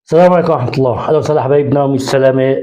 السلام عليكم ورحمة الله، أهلا وسهلا حبايبنا والسلامة.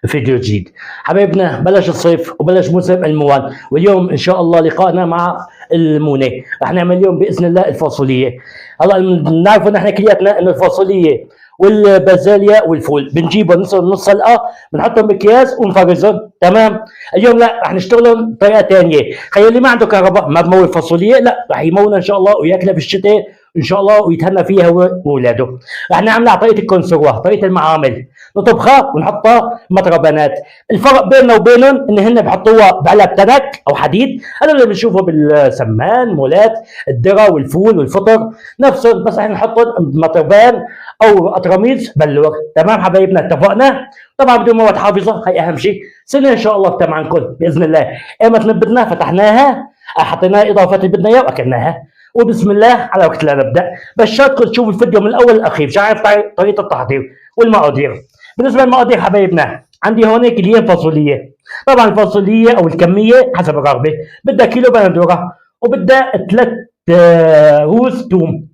فيديو جديد. حبايبنا بلش الصيف وبلش موسم الموال، واليوم إن شاء الله لقائنا مع المونة. رح نعمل اليوم بإذن الله الفاصولية. هلا بنعرف نحن كلياتنا إنه الفاصولية والبازاليا والفول بنجيبهم نص حلقة، بنحطهم بأكياس ونفرزهم، تمام؟ اليوم لا، رح نشتغلهم بطريقة ثانية. خلي اللي ما عنده كهرباء ما بمول فاصولية، لا رح يمولها إن شاء الله وياكلها بالشتاء ان شاء الله ويتهنى فيها هو واولاده. رح نعملها على طريقه الكونسروا، طريقه المعامل، نطبخها ونحطها مطربانات. الفرق بيننا وبينهم ان هن بحطوها بعلب تنك او حديد، هذا اللي بنشوفه بالسمان مولات الذره والفول والفطر نفسهم، بس احنا نحطهم بمطربان او اطرميز بلور. تمام حبايبنا، اتفقنا؟ طبعا بدون مواد حافظه، هي اهم شيء. سنه ان شاء الله تبعكم باذن الله. ايمت نبدنا فتحناها، حطينا اضافات اللي بدنا اياه واكلناها. وبسم الله على وقت لا نبدا. بس شاركوا تشوفوا الفيديو من الاول للاخير عشان اعرف طريقه التحضير والمقادير. بالنسبه للمقادير حبايبنا، عندي هون كيلين فاصوليه. طبعا الفاصوليه او الكميه حسب الرغبه، بدها كيلو بندوره وبدها 3 روز ثوم.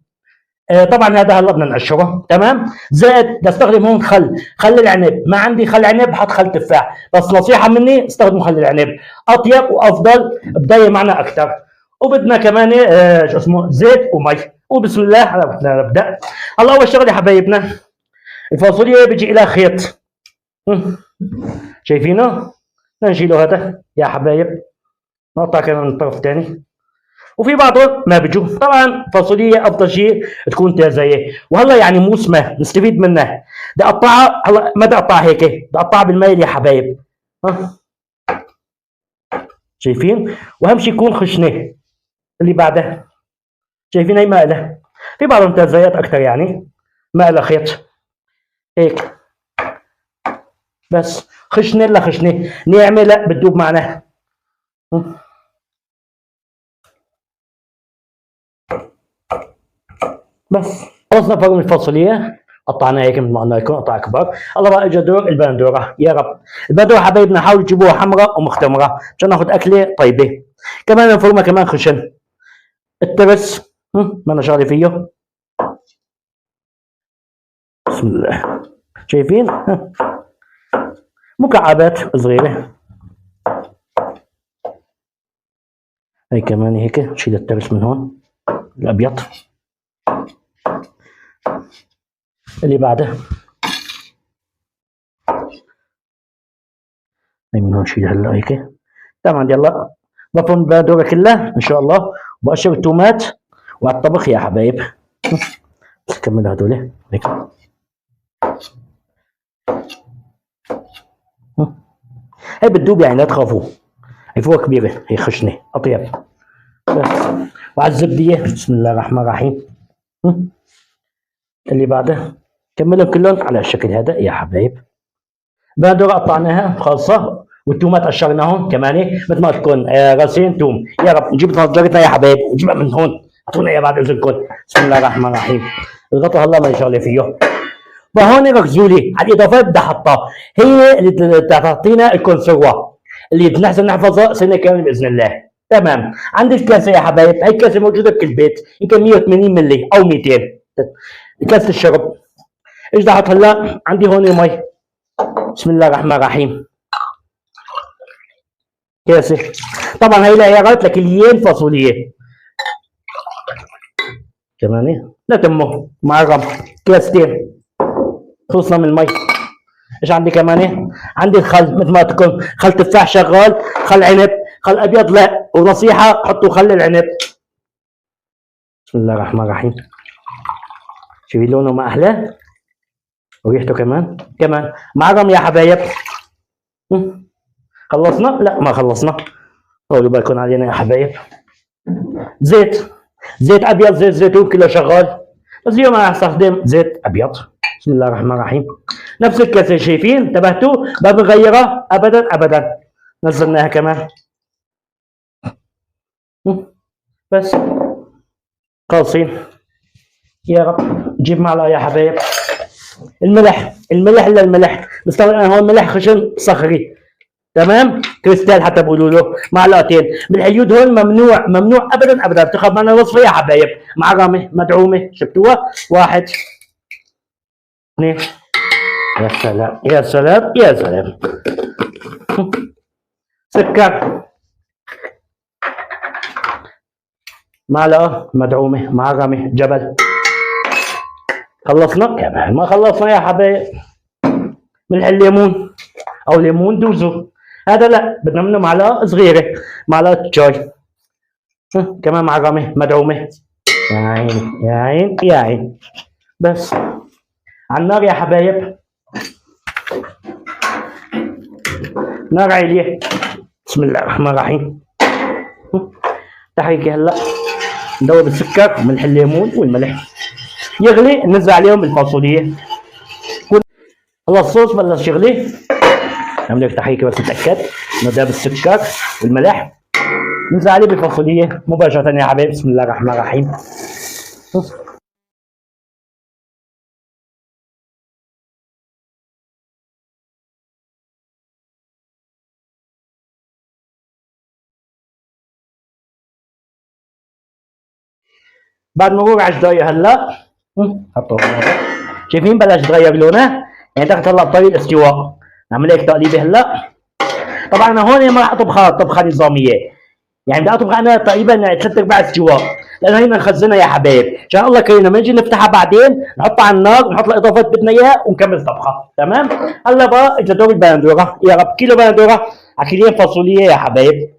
طبعا هذا هلا بدنا نقشره، تمام؟ زائد بدي استخدم هون خل العنب. ما عندي خل عنب بحط خل تفاح، بس نصيحه مني استخدموا خل العنب، اطيب وافضل، بضيع معنا اكثر. وبدنا كمان شو اسمه زيت ومي. وبسم الله على وقتنا نبدا. هلا اول شغله حبايبنا، الفاصوليا بيجي لها خيط، شايفينه؟ بدنا نشيله هذا يا حبايب، نقطع كمان من الطرف الثاني. وفي بعضهم ما بيجوا. طبعا الفاصوليا افضل شيء تكون تازيه، وهلا يعني موسمه نستفيد منها. بدي اقطعها هلا، ما بدي اقطعها هيك، بدي اقطعها بالميل يا حبايب. شايفين؟ واهم شيء يكون خشنه. اللي بعده شايفين هي مقلة، في بعض الممتازات اكثر يعني مقلة خيط هيك، بس خشنة لا خشنة، ناعمة لا بتدوب معنا. بس خلصنا فرم الفاصوليا، قطعناها هيك مثل ما قلنا لكم قطع كبار. الله بقى اجى دور البندوره، يا رب البندوره حبايبنا حاولوا تجيبوها حمراء ومختمره عشان ناخذ اكله طيبه. كمان نفرمها كمان خشن. الترس ما انا شغلي فيه، بسم الله. شايفين؟ مكعبات صغيرة. هي كمان هيك نشيل الترس من هون الأبيض. اللي بعده هي من هون نشيل هلا هيك. تمام. يلا بفرم البندورة كلها إن شاء الله، وبقشر التومات وعلى الطبخ يا حبايب. بس نكمل هدول هيك. هي بتدوب يعني لا تخافوا، هي فوق كبيرة، هي خشنة أطيب. بس وعلى الزبدية بسم الله الرحمن الرحيم. اللي بعده كملهم كلهم على الشكل هذا يا حبايب. بندورة قطعناها خالصة، والتومات قشرناهم كمان مثل ما تكون غسلين توم. يا رب نجيب طنجرتنا يا حبايب، نجيبها من هون، اعطونا اياها بعد اذنكم. بسم الله الرحمن الرحيم. الغطا هلا ما شغله فيه. فهون ركزوا لي على الاضافات بدي احطها، هي اللي تعطينا الكونسروا اللي نحسن نحفظها سنه كامله باذن الله. تمام. عندي الكاسه يا حبايب، هي الكاسه موجوده بكل بيت، يمكن 180 ملي او 200. كاسه الشرب. ايش بدي احط هلا؟ عندي هون مي، بسم الله الرحمن الرحيم. كاسه، طبعا هي العيارات لكليين فاصوليه كمان لا تمه معرم. كاستين. خلصنا من المي. ايش عندي كمان؟ عندي الخل مثل ما تكون خل تفاح شغال، خل عنب، خل ابيض لا، ونصيحه حطوا خل العنب. بسم الله الرحمن الرحيم. شوفي لونه ما احلاه، وريحته كمان معرم يا حبايب. خلصنا؟ لا ما خلصنا، خلوا بالكم علينا يا حبايب. زيت ابيض، زيت زيتون كله شغال، بس اليوم انا هستخدم زيت ابيض. بسم الله الرحمن الرحيم. نفس الكاسه شايفين؟ انتبهتوا؟ ما بنغيرها ابدا. نزلناها كمان. بس خالصين. يا رب نجيب معلقه يا حبايب. الملح الا الملح، بستخدم انا هون ملح خشن صخري، تمام؟ كريستال حتى بقولوا له. معلقتين من الحيود هون ممنوع ابدا، بتاخذ معنا وصفه يا حبايب. معرمه مدعومه، شفتوها؟ 1 2 يا سلام يا سلام يا سلام. سكر، معلقة مدعومة معرمة جبل. خلصنا؟ كمان ما خلصنا يا حبايب. ملح الليمون أو ليمون دوزو، هذا لا بدنا منه معلقة صغيرة، معلقة شاي. كمان معرمة مدعومة. يا عين يا عين يا عين. بس على النار يا حبايب، نار عالية. بسم الله الرحمن الرحيم. تحريكي هلا ندوب السكر وملح الليمون والملح يغلي، ننزل عليهم الفاصوليا. هلا الصوص بلش يغلي، نعمل لك تحريكي بس نتاكد انه داب السكر والملح، ننزل عليه بالفاصوليا مباشرة يا حبايب. بسم الله الرحمن الرحيم. بعد مرور 10 دقايق هلا حطه هذا، شايفين بلش يتغير لونه، يعني دخلت هلا بطريق الاستواء. نعمل هيك تقليبه هلا. طبعا انا هون ما راح اطبخها طبخه نظاميه، يعني بدي اطبخ انا تقريبا 3/4 استواء، لانه هي نخزنها يا حبايب، ان شاء الله كريمه لما نجي نفتحها بعدين نحطها على النار، نحط الاضافات بدنا اياها ونكمل طبخها. تمام. هلا بقى اجى دور البندوره، يا رب كيلو بندوره على كيلين فاصوليا يا حبايب.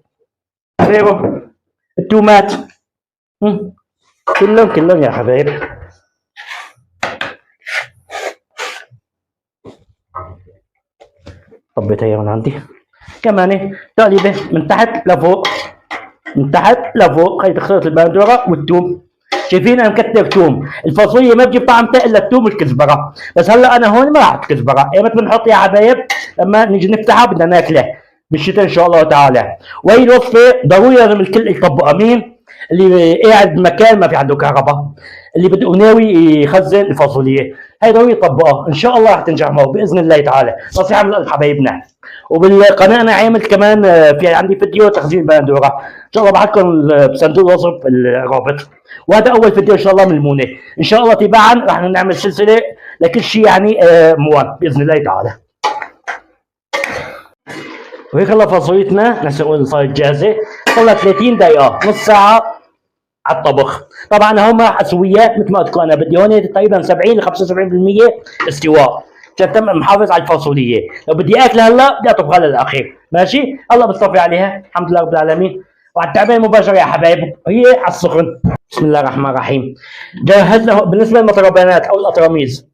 غيره التومات كلهم يا حبايب. طبيتها هي من عندي كمان تقليبه من تحت لفوق، من تحت لفوق. هي تخلط البندوره والثوم، شايفين انا مكتر ثوم. الفاصوليا ما بجيب طعمتها الا الثوم والكزبره، بس هلا انا هون ما راح احط كزبره، ايمت بنحط يا حبايب لما نيجي نفتحها بدنا ناكلها بالشتاء ان شاء الله تعالى. وهي الوصفه ضروري لازم الكل يطبقها. مين اللي قاعد بمكان ما في عنده كهرباء، اللي بده ناوي يخزن الفاصوليا، هي ضروري يطبقها، ان شاء الله راح تنجح معه باذن الله تعالى. نصيحه من قلب حبايبنا. وبالقناه انا عامل كمان في عندي فيديو تخزين البندوره، ان شاء الله بعد لكم بصندوق الوصف الرابط. وهذا اول فيديو ان شاء الله من المونه، ان شاء الله تباعا راح نعمل سلسله لكل شيء يعني موان باذن الله تعالى. وهيك هلا فاصوليتنا نحن نقول صارت جاهزه، صار 30 دقيقه نص ساعه على الطبخ. طبعا هون ما راح اسويها مثل ما قلت لكم، انا بدي هون تقريبا 70 ل 75% استواء، عشان تم محافظ على الفاصوليا. لو بدي اكلها هلا بدي اطبخها للاخير، ماشي؟ الله بتصفي عليها، الحمد لله رب العالمين. وعلى التعبئه مباشره يا حبايب، هي على السخن. بسم الله الرحمن الرحيم. جهز له بالنسبه للمطربانات او الاطراميز،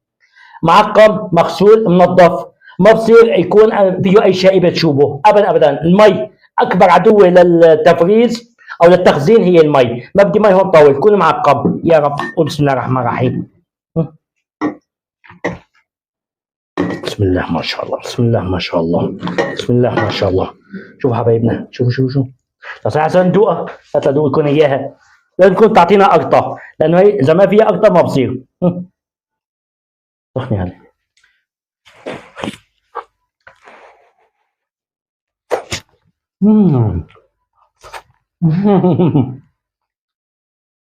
معقم مغسول منظف، ما بصير يكون فيه اي شائبه تشوبه ابدا ابدا. المي اكبر عدو للتفريز او للتخزين هي المي، ما بدي مي هون طول، كون معقم يا رب. وبسم الله الرحمن الرحيم. بسم الله ما شاء الله، بسم الله ما شاء الله، بسم الله ما شاء الله. شوفوا حبايبنا، شوفوا بس عشان ندوقها حتى ندوق لكم اياها لازم تكون تعطينا قرطه، لانه هي اذا ما فيها قرطه ما بصير. سخنه هذه.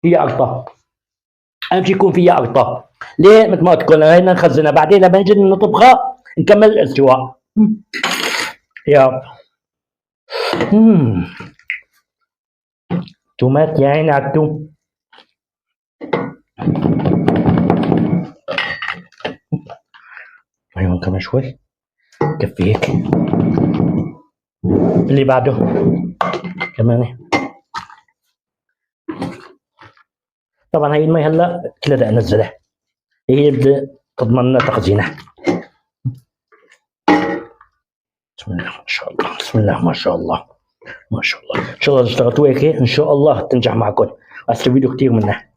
فيها قرطه، اهم شيء يكون فيها قرطه. ليه؟ مثل ما قلت لكم هينا نخزنها بعدين لما نجي نطبخها نكمل الاستواء. يا تومات يا عيني على التوم. ايوه كمان شوي كفي هيك. اللي بعده كمان. طبعا هي المي هلا كلها بدي انزلها، هي بدي تضمن لنا تخزينها. بسم الله ما شاء الله، بسم الله ما شاء الله، ما شاء الله. ان شاء الله اشتغلتوا هيك ان شاء الله تنجح معكم، استفيدوا كثير منها.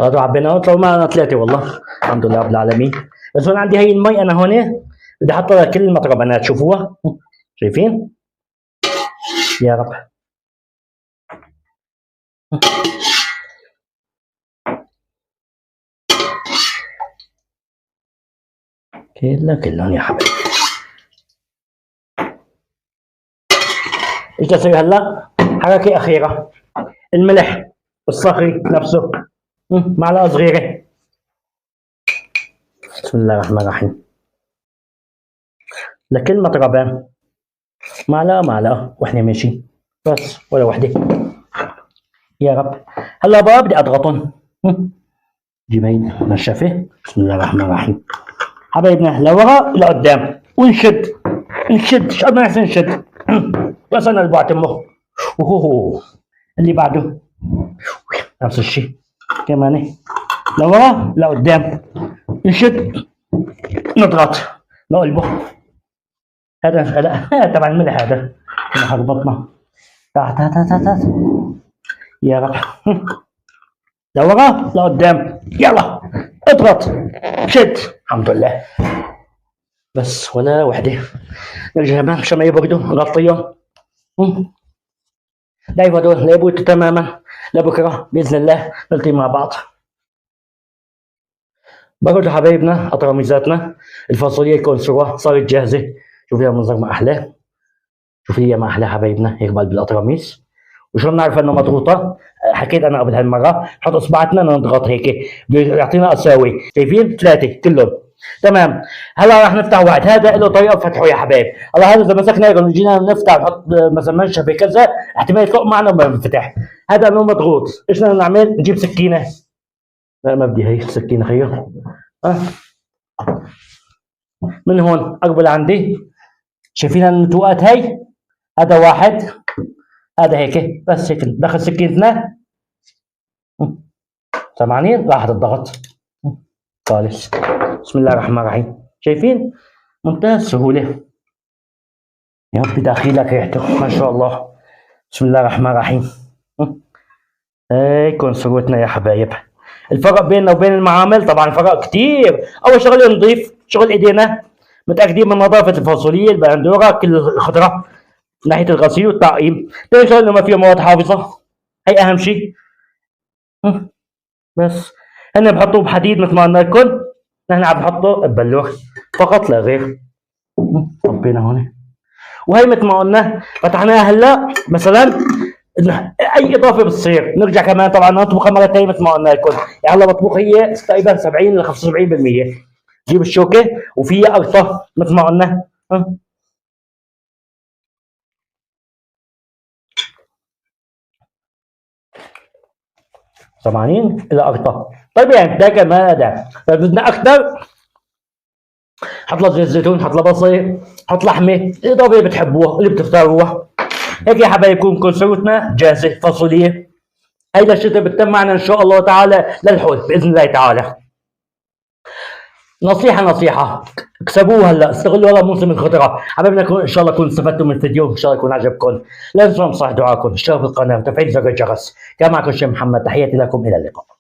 هذا عبينا طلعوا معنا 3 والله الحمد لله رب العالمين. بس هون عندي هي المي انا هون بدي احط لها كل المطربانات، شوفوها شايفين؟ يا رب. كلهم يا حبيبي. ايش اسوي هلا؟ حركه اخيره، الملح الصخري نفسه معلقه صغيره، بسم الله الرحمن الرحيم. لكلمة ربان معلقة واحنا ماشي، بس ولا وحدة. يا رب. هلا بقى بدي اضغطهم. جيبين نشفة. بسم الله الرحمن الرحيم. حبايبنا لورا لقدام ونشد ايش قد ما نحسن نشد. بس انا اللي بعتمه. اوه اللي بعده نفس الشيء كمان، لورا لقدام نشد نضغط لقلبه. هذا لا تبع الملح هذا احنا هربطنا تحت. يا رب. لورا لقدام يلا اضغط شد. الحمد لله. بس ولا وحده. نرجع هنا عشان ما يبردوا نغطيهم. لا يبردوا لا يبردوا تماما لبكره باذن الله نلتقي مع بعض. برضه حبايبنا اطرميزاتنا الفاصوليا الكونسروا صارت جاهزه. شوفيها منظر ما احلاه. شوفيها ما احلاه حبايبنا هيك بالاطرميز. وشلون نعرف انه مضغوطه؟ حكيت انا قبل هالمره نحط اصبعتنا نضغط هيك يعطينا اساوي. شايفين 3 كلهم تمام. هلا راح نفتح واحد. هذا له طريقه فتحه يا حبايب. هلا هذا اذا مسكنا هيك جينا نفتح نحط مثلا منشفه كذا احتمال يطلق معنا ما بنفتح. هذا انه مضغوط. ايش بدنا نعمل؟ نجيب سكينه. لا ما بدي هي سكينه خيو. من هون اقبل عندي. شايفين النتوءات هي؟ هذا واحد. هذا هيك بس هيك دخل سكينتنا. سامعين؟ راحت الضغط خالص. بسم الله الرحمن الرحيم. شايفين؟ منتهى السهولة. يا رب داخلك ريحته ما شاء الله. بسم الله الرحمن الرحيم. هيك سويتنا يا حبايب. الفرق بيننا وبين المعامل طبعا فرق كتير. اول شغله نضيف شغل ايدينا، متاكدين من نظافه الفاصوليا البندوره كل الخضره من ناحيه الغسيل والتعقيم. ثاني شغله انه ما فيها مواد حافظه، هي اهم شيء. بس هن بحطوه بحديد مثل ما قلنا لكم، نحن عم نحطه ببلور فقط لا غير. طبينا هون وهي مثل ما قلنا فتحناها هلا. مثلا اي اضافه بتصير نرجع كمان طبعا نطبخها مره ثانيه مثل ما قلنا لكم. يعني هلا بطبخ هي تقريبا 70 ل 75%. جيب الشوكه وفيها قرطه مثل ما قلنا. 80 الى قرطه. طيب يعني ده كمان اداء. فبدنا اكثر حط لها زيت زيتون، حط لها بصل، حط لحمه، الاضافه اللي بتحبوها اللي بتختاروها. هيك يا حبايب يكون كونسروتنا جاهزه فاصوليا. هيدا الشتاء بتتم معنا ان شاء الله تعالى للحوت باذن الله تعالى. نصيحه اكسبوها هلا، استغلوا هلا موسم الخضره. حبايبنا ان شاء الله تكونوا استفدتوا من الفيديو، ان شاء الله يكون عجبكم. لا تنسوا صح دعاءكم، اشتركوا بالقناه وتفعيل زر الجرس. كان معكم الشيخ محمد، تحياتي لكم الى اللقاء.